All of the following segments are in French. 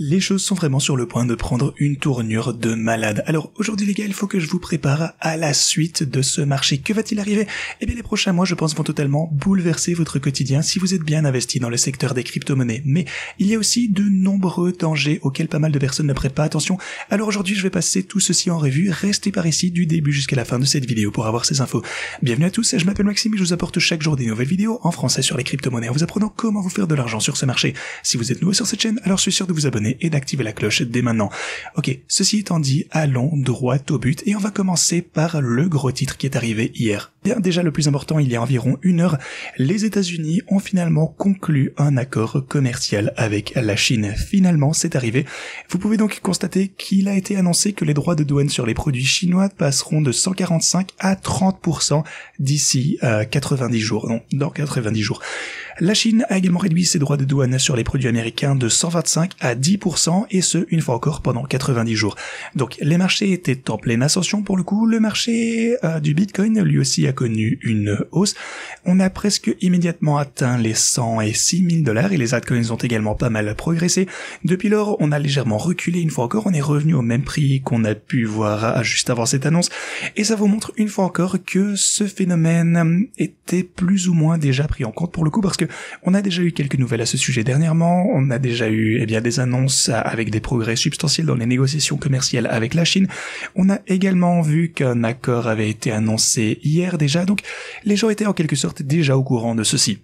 Les choses sont vraiment sur le point de prendre une tournure de malade. Alors aujourd'hui les gars, il faut que je vous prépare à la suite de ce marché. Que va-t-il arriver? Eh bien les prochains mois je pense vont totalement bouleverser votre quotidien si vous êtes bien investi dans le secteur des crypto-monnaies. Mais il y a aussi de nombreux dangers auxquels pas mal de personnes ne prêtent pas attention. Alors aujourd'hui je vais passer tout ceci en revue. Restez par ici du début jusqu'à la fin de cette vidéo pour avoir ces infos. Bienvenue à tous, je m'appelle Maxime et je vous apporte chaque jour des nouvelles vidéos en français sur les crypto-monnaies en vous apprenant comment vous faire de l'argent sur ce marché. Si vous êtes nouveau sur cette chaîne, alors je suis sûr de vous abonner et d'activer la cloche dès maintenant. Ok, ceci étant dit, allons droit au but et on va commencer par le gros titre qui est arrivé hier. Bien, déjà le plus important, il y a environ une heure, les États-Unis ont finalement conclu un accord commercial avec la Chine. Finalement, c'est arrivé. Vous pouvez donc constater qu'il a été annoncé que les droits de douane sur les produits chinois passeront de 145 à 30% d'ici 90 jours. Non, dans 90 jours. La Chine a également réduit ses droits de douane sur les produits américains de 125 à 10% et ce, une fois encore, pendant 90 jours. Donc, les marchés étaient en pleine ascension pour le coup. Le marché du Bitcoin, lui aussi, a connu une hausse. On a presque immédiatement atteint les 100 et 6 000 $ et les altcoins ont également pas mal progressé. Depuis lors, on a légèrement reculé une fois encore. On est revenu au même prix qu'on a pu voir juste avant cette annonce. Et ça vous montre une fois encore que ce phénomène était plus ou moins déjà pris en compte pour le coup parce que on a déjà eu quelques nouvelles à ce sujet dernièrement. On a déjà eu des annonces avec des progrès substantiels dans les négociations commerciales avec la Chine. On a également vu qu'un accord avait été annoncé hier déjà, donc les gens étaient en quelque sorte déjà au courant de ceci.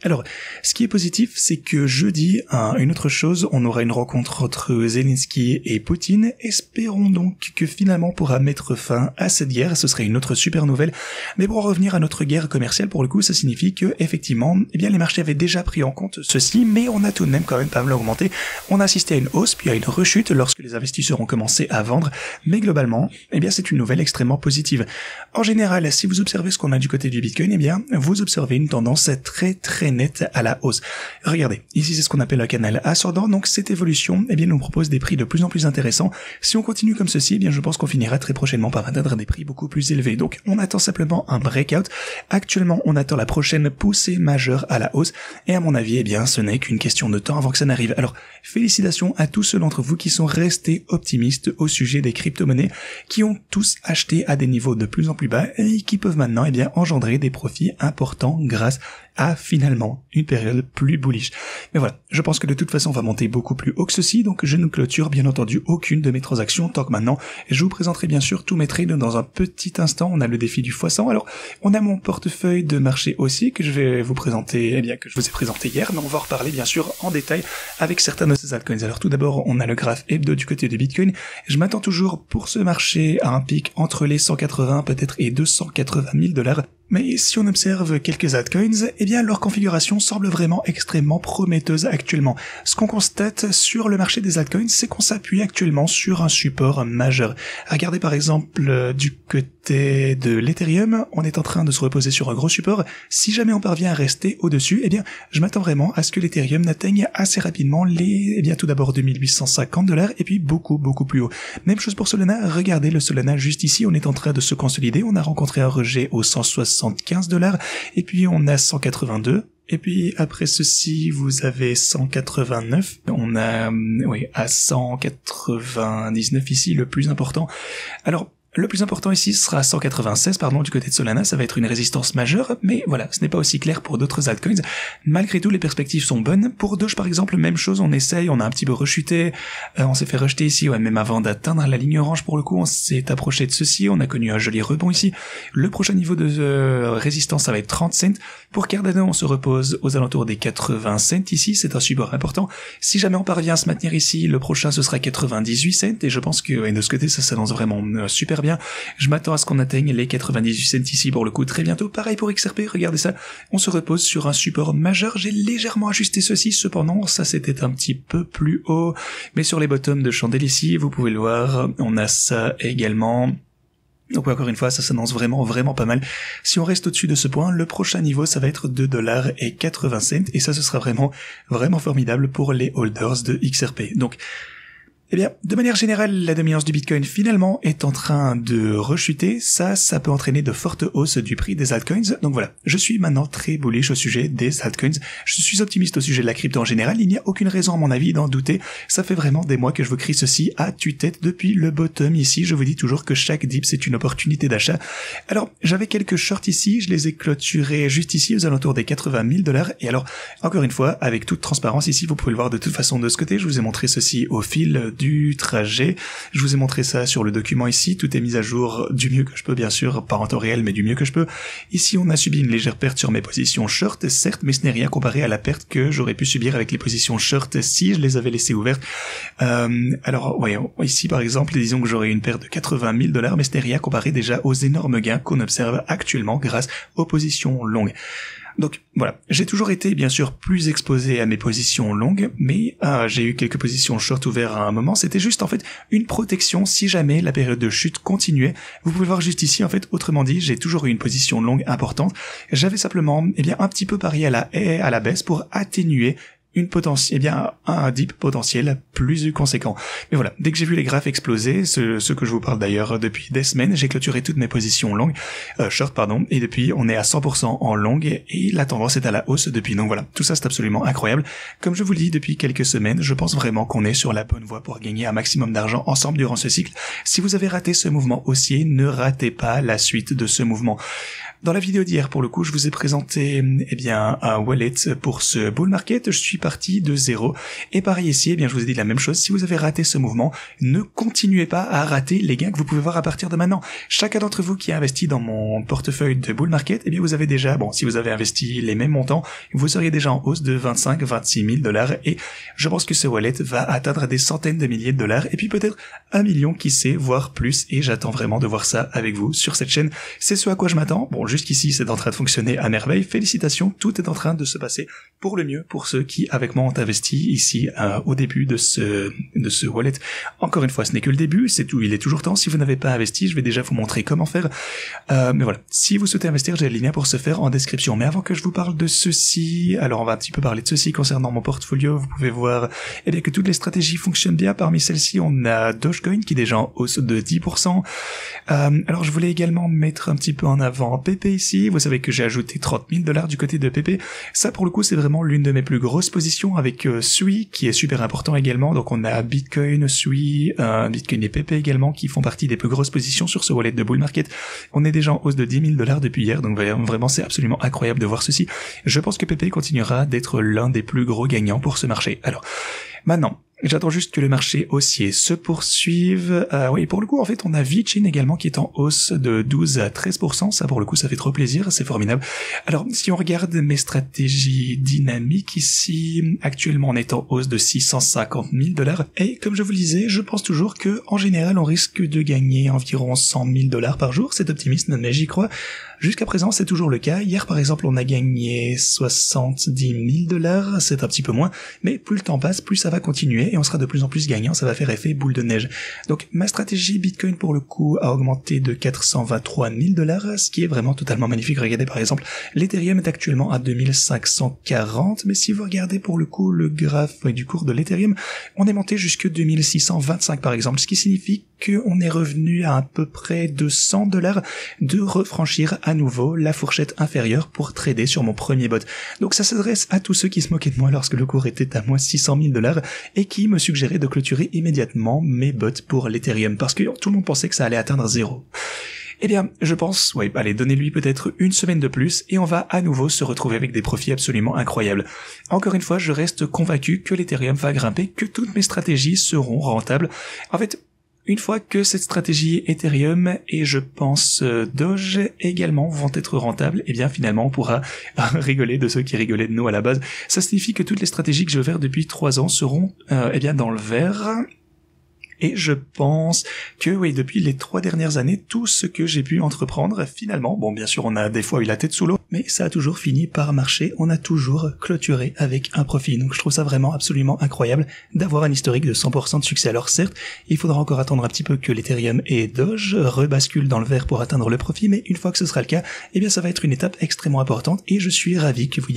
Alors, ce qui est positif, c'est que jeudi, une autre chose, on aura une rencontre entre Zelensky et Poutine. Espérons donc que finalement on pourra mettre fin à cette guerre. Ce serait une autre super nouvelle. Mais pour en revenir à notre guerre commerciale, pour le coup, ça signifie que effectivement, les marchés avaient déjà pris en compte ceci, mais on a tout de même quand même pas mal augmenté. On a assisté à une hausse, puis à une rechute lorsque les investisseurs ont commencé à vendre. Mais globalement, c'est une nouvelle extrêmement positive. En général, si vous observez ce qu'on a du côté du Bitcoin, vous observez une tendance très nette à la hausse. Regardez, ici c'est ce qu'on appelle un canal ascendant, donc cette évolution nous propose des prix de plus en plus intéressants. Si on continue comme ceci, je pense qu'on finira très prochainement par atteindre des prix beaucoup plus élevés. Donc on attend simplement un breakout. Actuellement, on attend la prochaine poussée majeure à la hausse et à mon avis, ce n'est qu'une question de temps avant que ça n'arrive. Alors, félicitations à tous ceux d'entre vous qui sont restés optimistes au sujet des crypto-monnaies, qui ont tous acheté à des niveaux de plus en plus bas et qui peuvent maintenant engendrer des profits importants grâce à finalement une période plus bullish. Mais voilà, je pense que de toute façon on va monter beaucoup plus haut que ceci, donc je ne clôture bien entendu aucune de mes transactions tant que maintenant. Je vous présenterai bien sûr tous mes trades dans un petit instant. On a le défi du x100, alors on a mon portefeuille de marché aussi que je vais vous présenter, que je vous ai présenté hier, mais on va en reparler bien sûr en détail avec certains de ces altcoins. Alors tout d'abord, on a le graphe hebdo du côté du Bitcoin. Je m'attends toujours pour ce marché à un pic entre les 180 peut-être et 280 000 $. Mais si on observe quelques altcoins, leur configuration semble vraiment extrêmement prometteuse actuellement. Ce qu'on constate sur le marché des altcoins, c'est qu'on s'appuie actuellement sur un support majeur. Regardez par exemple du côté de l'Ethereum, on est en train de se reposer sur un gros support. Si jamais on parvient à rester au-dessus, je m'attends vraiment à ce que l'Ethereum n'atteigne assez rapidement les, tout d'abord 2850 $ et puis beaucoup plus haut. Même chose pour Solana, regardez le Solana juste ici, on est en train de se consolider, on a rencontré un rejet aux 175 $ et puis on a 182. Et puis après ceci, vous avez 189, on a à 199 ici le plus important. Alors le plus important ici sera 196 du côté de Solana, ça va être une résistance majeure, mais voilà, ce n'est pas aussi clair pour d'autres altcoins. Malgré tout, les perspectives sont bonnes. Pour Doge par exemple, même chose, on essaye, on a un petit peu rechuté, on s'est fait rejeter ici, même avant d'atteindre la ligne orange pour le coup, on s'est approché de ceci, on a connu un joli rebond ici. Le prochain niveau de résistance, ça va être 30 cents. Pour Cardano, on se repose aux alentours des 80 cents ici, c'est un support important. Si jamais on parvient à se maintenir ici, le prochain ce sera 98 cents, et je pense que de ce côté, ça s'annonce vraiment super bien. Je m'attends à ce qu'on atteigne les 98 cents ici pour le coup très bientôt. Pareil pour XRP, regardez ça. On se repose sur un support majeur. J'ai légèrement ajusté ceci, cependant, ça c'était un petit peu plus haut. Mais sur les bottoms de chandelle ici, vous pouvez le voir, on a ça également. Donc encore une fois, ça s'annonce vraiment pas mal. Si on reste au-dessus de ce point, le prochain niveau, ça va être 2,80 $. Et ça, ce sera vraiment formidable pour les holders de XRP. Donc, Eh bien, de manière générale, la dominance du Bitcoin finalement est en train de rechuter. Ça peut entraîner de fortes hausses du prix des altcoins. Donc voilà, je suis maintenant très bullish au sujet des altcoins. Je suis optimiste au sujet de la crypto en général. Il n'y a aucune raison à mon avis d'en douter. Ça fait vraiment des mois que je vous crie ceci à tue-tête depuis le bottom ici. Je vous dis toujours que chaque dip c'est une opportunité d'achat. Alors, j'avais quelques shorts ici. Je les ai clôturés juste ici aux alentours des 80 000 $. Et alors, encore une fois, avec toute transparence ici, vous pouvez le voir de toute façon de ce côté. Je vous ai montré ceci au fil du trajet. Je vous ai montré ça sur le document ici. Tout est mis à jour du mieux que je peux, bien sûr, pas en temps réel, mais du mieux que je peux. Ici, on a subi une légère perte sur mes positions short, certes, mais ce n'est rien comparé à la perte que j'aurais pu subir avec les positions short si je les avais laissées ouvertes. Alors, voyons, ici, par exemple, disons que j'aurais une perte de 80 000 $, mais ce n'est rien comparé déjà aux énormes gains qu'on observe actuellement grâce aux positions longues. Donc voilà, j'ai toujours été bien sûr plus exposé à mes positions longues, mais j'ai eu quelques positions short ouvertes à un moment. C'était juste en fait une protection si jamais la période de chute continuait. Vous pouvez voir juste ici en fait, autrement dit, j'ai toujours eu une position longue importante. J'avais simplement un petit peu parié à la baisse pour atténuer un dip potentiel plus conséquent. Mais voilà, dès que j'ai vu les graphes exploser, ce que je vous parle d'ailleurs depuis des semaines, j'ai clôturé toutes mes positions longues, short pardon, et depuis on est à 100% en longue et la tendance est à la hausse depuis. Donc voilà, tout ça c'est absolument incroyable. Comme je vous le dis depuis quelques semaines, je pense vraiment qu'on est sur la bonne voie pour gagner un maximum d'argent ensemble durant ce cycle. Si vous avez raté ce mouvement haussier, ne ratez pas la suite de ce mouvement. Dans la vidéo d'hier, pour le coup, je vous ai présenté, un wallet pour ce bull market. Je suis parti de zéro. Et pareil ici, je vous ai dit la même chose. Si vous avez raté ce mouvement, ne continuez pas à rater les gains que vous pouvez voir à partir de maintenant. Chacun d'entre vous qui a investi dans mon portefeuille de bull market, vous avez déjà, si vous avez investi les mêmes montants, vous seriez déjà en hausse de 25-26 000 $. Et je pense que ce wallet va atteindre des centaines de milliers de dollars. Et puis peut-être 1 million, qui sait, voire plus. Et j'attends vraiment de voir ça avec vous sur cette chaîne. C'est ce à quoi je m'attends. Jusqu'ici, c'est en train de fonctionner à merveille. Félicitations, tout est en train de se passer pour le mieux pour ceux qui, avec moi, ont investi ici au début de ce wallet. Encore une fois, ce n'est que le début, c'est tout. Il est toujours temps. Si vous n'avez pas investi, je vais déjà vous montrer comment faire. Mais voilà, si vous souhaitez investir, j'ai le lien pour ce faire en description. Mais avant que je vous parle de ceci, alors on va un petit peu parler de ceci concernant mon portfolio. Vous pouvez voir que toutes les stratégies fonctionnent bien. Parmi celles-ci, on a Dogecoin qui est déjà en hausse de 10%. Alors je voulais également mettre un petit peu en avant PP ici. Vous savez que j'ai ajouté 30 000 $ du côté de PP. Ça, pour le coup, c'est vraiment l'une de mes plus grosses positions avec SUI, qui est super important également. Donc, on a Bitcoin, SUI, Bitcoin et PP également, qui font partie des plus grosses positions sur ce wallet de bull market. On est déjà en hausse de 10 000 $ depuis hier. Donc, vraiment, c'est absolument incroyable de voir ceci. Je pense que PP continuera d'être l'un des plus gros gagnants pour ce marché. Alors, maintenant, j'attends juste que le marché haussier se poursuive. Pour le coup, en fait, on a VeChain également qui est en hausse de 12 à 13%. Ça, pour le coup, ça fait trop plaisir. C'est formidable. Alors, si on regarde mes stratégies dynamiques ici, actuellement, on est en hausse de 650 000 $. Et comme je vous le disais, je pense toujours que, en général, on risque de gagner environ 100 000 $ par jour. C'est optimiste, mais j'y crois. Jusqu'à présent, c'est toujours le cas. Hier, par exemple, on a gagné 70 000 $. C'est un petit peu moins. Mais plus le temps passe, plus ça va continuer. Et on sera de plus en plus gagnant, ça va faire effet boule de neige. Donc ma stratégie Bitcoin pour le coup a augmenté de 423 000 $, ce qui est vraiment totalement magnifique. Regardez par exemple, l'Ethereum est actuellement à 2540, mais si vous regardez pour le coup le graphe du cours de l'Ethereum, on est monté jusque 2625 par exemple, ce qui signifie qu'on est revenu à peu près de 100 $ de refranchir à nouveau la fourchette inférieure pour trader sur mon premier bot. Donc ça s'adresse à tous ceux qui se moquaient de moi lorsque le cours était à moins 600 000 $ et qui me suggérait de clôturer immédiatement mes bots pour l'Ethereum parce que tout le monde pensait que ça allait atteindre 0. Je pense, donnez-lui peut-être une semaine de plus et on va à nouveau se retrouver avec des profits absolument incroyables. Encore une fois, je reste convaincu que l'Ethereum va grimper, que toutes mes stratégies seront rentables. En fait, une fois que cette stratégie Ethereum et je pense Doge également vont être rentables, finalement on pourra rigoler de ceux qui rigolaient de nous à la base. Ça signifie que toutes les stratégies que je veux faire depuis 3 ans seront dans le vert. Et je pense que oui, depuis les 3 dernières années, tout ce que j'ai pu entreprendre, finalement, bon bien sûr on a des fois eu la tête sous l'eau, mais ça a toujours fini par marcher, on a toujours clôturé avec un profit. Donc je trouve ça vraiment absolument incroyable d'avoir un historique de 100% de succès. Alors certes, il faudra encore attendre un petit peu que l'Ethereum et Doge rebasculent dans le vert pour atteindre le profit, mais une fois que ce sera le cas, eh bien ça va être une étape extrêmement importante et je suis ravi que vous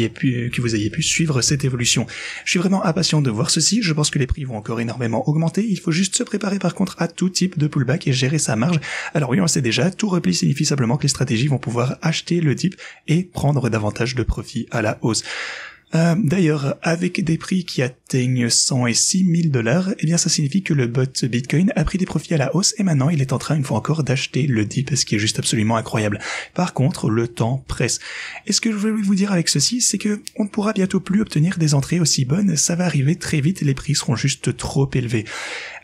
ayez pu suivre cette évolution. Je suis vraiment impatient de voir ceci, je pense que les prix vont encore énormément augmenter, il faut juste se préparer par contre à tout type de pullback et gérer sa marge. Alors oui, on le sait déjà, tout repli signifie simplement que les stratégies vont pouvoir acheter le dip et prendre davantage de profit à la hausse. D'ailleurs, avec des prix qui atteignent 100 et 6 000 $, eh bien ça signifie que le bot Bitcoin a pris des profits à la hausse et maintenant il est en train une fois encore d'acheter le dip, ce qui est juste absolument incroyable. Par contre, le temps presse. Et ce que je voulais vous dire avec ceci, c'est que on ne pourra bientôt plus obtenir des entrées aussi bonnes, ça va arriver très vite, les prix seront juste trop élevés.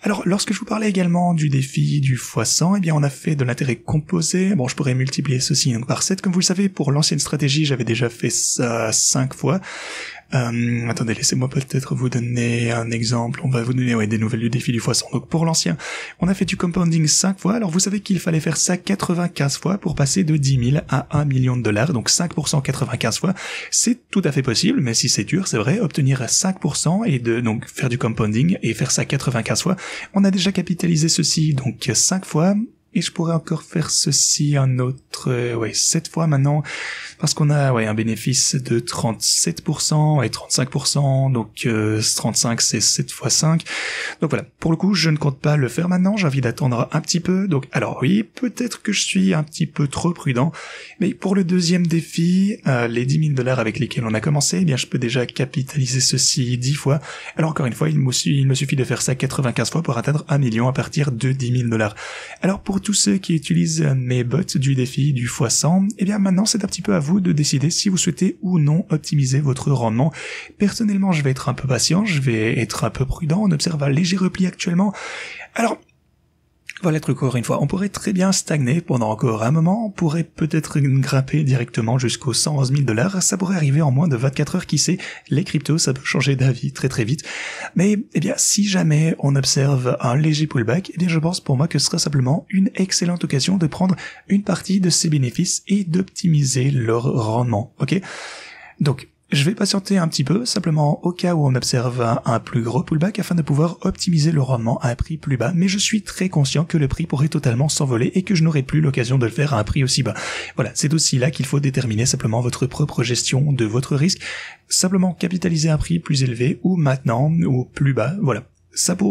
Alors, lorsque je vous parlais également du défi du x100, eh bien, on a fait de l'intérêt composé. Bon, je pourrais multiplier ceci par 7. Comme vous le savez, pour l'ancienne stratégie, j'avais déjà fait ça 5 fois. Attendez, laissez-moi peut-être vous donner un exemple. On va vous donner des nouvelles du défi du x100. Donc, pour l'ancien, on a fait du compounding 5 fois. Alors, vous savez qu'il fallait faire ça 95 fois pour passer de 10 000 à 1 million de $. Donc, 5% 95 fois. C'est tout à fait possible, mais si c'est dur, c'est vrai, obtenir 5% et donc faire du compounding et faire ça 95 fois. On a déjà capitalisé ceci donc 5 fois et je pourrais encore faire ceci un autre 7 fois maintenant parce qu'on a un bénéfice de 37% et 35%, donc 35 c'est 7 fois 5. Donc voilà, pour le coup, je ne compte pas le faire maintenant, j'ai envie d'attendre un petit peu. Donc alors oui, peut-être que je suis un petit peu trop prudent, mais pour le deuxième défi, les 10 000 $ avec lesquels on a commencé, eh bien je peux déjà capitaliser ceci 10 fois. Alors encore une fois, il me suffit de faire ça 95 fois pour atteindre 1 million à partir de 10 000 $. Alors pour tous ceux qui utilisent mes bots du défi du x100, eh bien maintenant c'est un petit peu à vous de décider si vous souhaitez ou non optimiser votre rendement. Personnellement, je vais être un peu patient, je vais être un peu prudent, on observe un léger repli actuellement. Alors, voilà le truc, encore une fois, on pourrait très bien stagner pendant encore un moment, on pourrait peut-être grimper directement jusqu'aux 111 000 $, ça pourrait arriver en moins de 24 heures, qui sait, les cryptos, ça peut changer d'avis très très vite. Mais, eh bien, si jamais on observe un léger pullback, eh bien, je pense pour moi que ce sera simplement une excellente occasion de prendre une partie de ces bénéfices et d'optimiser leur rendement, ok? Donc, je vais patienter un petit peu, simplement au cas où on observe un plus gros pullback afin de pouvoir optimiser le rendement à un prix plus bas, mais je suis très conscient que le prix pourrait totalement s'envoler et que je n'aurai plus l'occasion de le faire à un prix aussi bas. Voilà, c'est aussi là qu'il faut déterminer simplement votre propre gestion de votre risque, simplement capitaliser un prix plus élevé ou maintenant ou plus bas, voilà.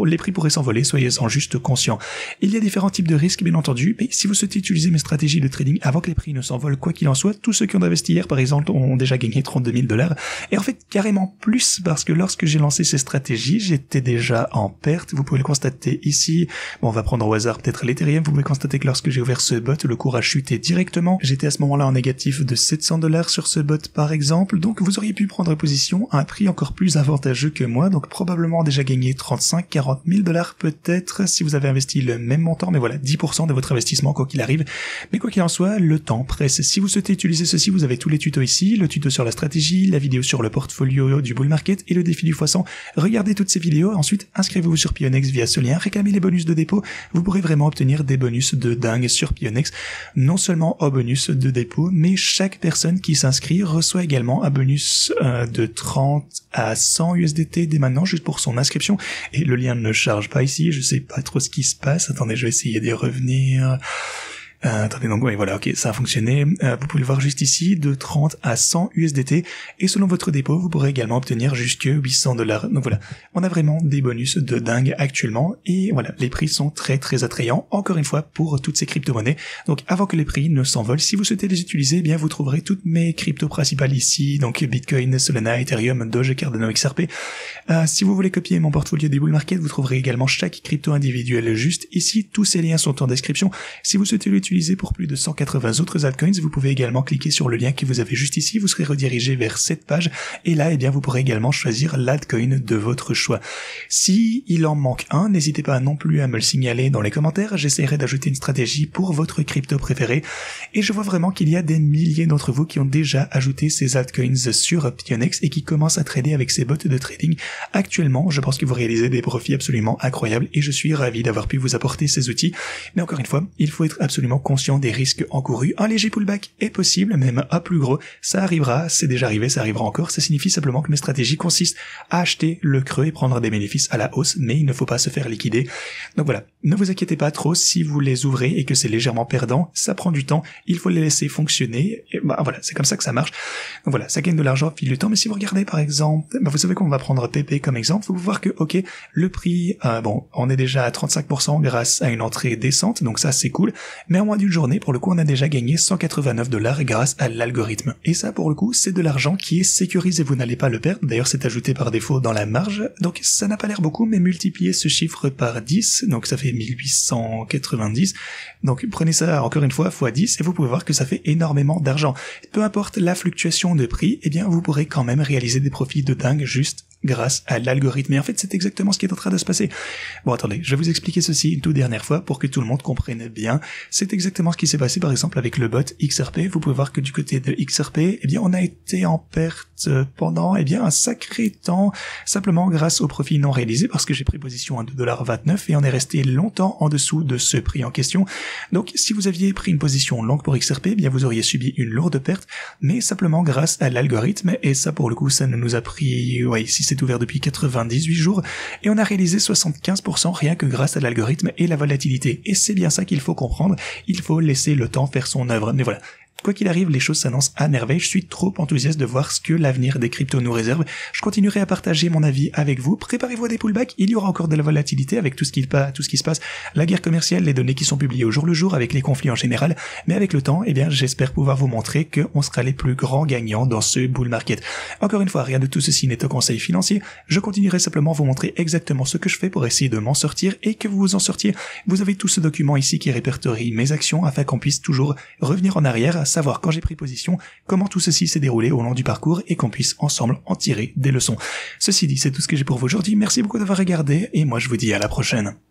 Les prix pourraient s'envoler, soyez-en juste conscients. Il y a différents types de risques, bien entendu, mais si vous souhaitez utiliser mes stratégies de trading avant que les prix ne s'envolent, quoi qu'il en soit, tous ceux qui ont investi hier, par exemple, ont déjà gagné 32 000 $. Et en fait, carrément plus, parce que lorsque j'ai lancé ces stratégies, j'étais déjà en perte. Vous pouvez le constater ici. Bon, on va prendre au hasard peut-être l'Ethereum. Vous pouvez constater que lorsque j'ai ouvert ce bot, le cours a chuté directement. J'étais à ce moment-là en négatif de 700 $ sur ce bot, par exemple. Donc, vous auriez pu prendre position à un prix encore plus avantageux que moi. Donc, probablement déjà gagné 40 000 $ peut-être si vous avez investi le même montant, mais voilà, 10% de votre investissement quoi qu'il arrive. Mais quoi qu'il en soit, le temps presse. Si vous souhaitez utiliser ceci, vous avez tous les tutos ici, le tuto sur la stratégie, la vidéo sur le portfolio du bull market et le défi du x100. Regardez toutes ces vidéos, ensuite inscrivez-vous sur Pionex via ce lien, réclamez les bonus de dépôt, vous pourrez vraiment obtenir des bonus de dingue sur Pionex, non seulement au bonus de dépôt, mais chaque personne qui s'inscrit reçoit également un bonus de 30 à 100 USDT dès maintenant, juste pour son inscription, et le lien ne charge pas ici, je sais pas trop ce qui se passe, attendez, je vais essayer d'y revenir. Attendez, donc oui, voilà, ok, ça a fonctionné. Vous pouvez le voir juste ici, de 30 à 100 USDT, et selon votre dépôt, vous pourrez également obtenir jusque 800 $. Donc voilà, on a vraiment des bonus de dingue actuellement, et voilà, les prix sont très très attrayants, encore une fois, pour toutes ces crypto-monnaies. Donc avant que les prix ne s'envolent, si vous souhaitez les utiliser, eh bien vous trouverez toutes mes cryptos principales ici, donc Bitcoin, Solana, Ethereum, Doge, Cardano, XRP. Si vous voulez copier mon portfolio des bull market, vous trouverez également chaque crypto individuel juste ici, tous ces liens sont en description. Si vous souhaitez l'utiliser utilisé pour plus de 180 autres altcoins, vous pouvez également cliquer sur le lien que vous avez juste ici, vous serez redirigé vers cette page, et là, eh bien, vous pourrez également choisir l'altcoin de votre choix. Si il en manque un, n'hésitez pas non plus à me le signaler dans les commentaires, j'essaierai d'ajouter une stratégie pour votre crypto préféré, et je vois vraiment qu'il y a des milliers d'entre vous qui ont déjà ajouté ces altcoins sur Pionex et qui commencent à trader avec ces bots de trading. Actuellement, je pense que vous réalisez des profits absolument incroyables et je suis ravi d'avoir pu vous apporter ces outils. Mais encore une fois, il faut être absolument conscient des risques encourus. Un léger pullback est possible, même un plus gros. Ça arrivera, c'est déjà arrivé, ça arrivera encore. Ça signifie simplement que mes stratégies consistent à acheter le creux et prendre des bénéfices à la hausse, mais il ne faut pas se faire liquider. Donc voilà, ne vous inquiétez pas trop si vous les ouvrez et que c'est légèrement perdant, ça prend du temps, il faut les laisser fonctionner. Et voilà, c'est comme ça que ça marche. Donc voilà, ça gagne de l'argent au fil du temps, mais si vous regardez par exemple, vous savez qu'on va prendre PP comme exemple, vous pouvez voir que ok, le prix, on est déjà à 35% grâce à une entrée décente, donc ça c'est cool, mais en moins d'une journée, pour le coup, on a déjà gagné $189 grâce à l'algorithme. Et ça, pour le coup, c'est de l'argent qui est sécurisé, vous n'allez pas le perdre, d'ailleurs c'est ajouté par défaut dans la marge, donc ça n'a pas l'air beaucoup, mais multipliez ce chiffre par 10, donc ça fait 1890, donc prenez ça encore une fois x 10 et vous pouvez voir que ça fait énormément d'argent. Peu importe la fluctuation de prix, eh bien vous pourrez quand même réaliser des profits de dingue juste grâce à l'algorithme. Et en fait, c'est exactement ce qui est en train de se passer. Bon, attendez, je vais vous expliquer ceci une toute dernière fois pour que tout le monde comprenne bien. C'est exactement ce qui s'est passé, par exemple, avec le bot XRP. Vous pouvez voir que du côté de XRP, eh bien, on a été en perte pendant, eh bien, un sacré temps, simplement grâce au profit non réalisé, parce que j'ai pris position à 2,29$ et on est resté longtemps en dessous de ce prix en question. Donc, si vous aviez pris une position longue pour XRP, eh bien, vous auriez subi une lourde perte, mais simplement grâce à l'algorithme, et ça, pour le coup, ça nous a pris, ici, c'est ouvert depuis 98 jours et on a réalisé 75% rien que grâce à l'algorithme et la volatilité. Et c'est bien ça qu'il faut comprendre, il faut laisser le temps faire son œuvre. Mais voilà. Quoi qu'il arrive, les choses s'annoncent à merveille. Je suis trop enthousiaste de voir ce que l'avenir des cryptos nous réserve. Je continuerai à partager mon avis avec vous. Préparez-vous à des pullbacks. Il y aura encore de la volatilité avec tout ce qui se passe. La guerre commerciale, les données qui sont publiées au jour le jour, avec les conflits en général. Mais avec le temps, eh bien, j'espère pouvoir vous montrer qu'on sera les plus grands gagnants dans ce bull market. Encore une fois, rien de tout ceci n'est un conseil financier. Je continuerai simplement à vous montrer exactement ce que je fais pour essayer de m'en sortir et que vous vous en sortiez. Vous avez tout ce document ici qui répertorie mes actions afin qu'on puisse toujours revenir en arrière, savoir quand j'ai pris position, comment tout ceci s'est déroulé au long du parcours et qu'on puisse ensemble en tirer des leçons. Ceci dit, c'est tout ce que j'ai pour vous aujourd'hui. Merci beaucoup d'avoir regardé et moi je vous dis à la prochaine.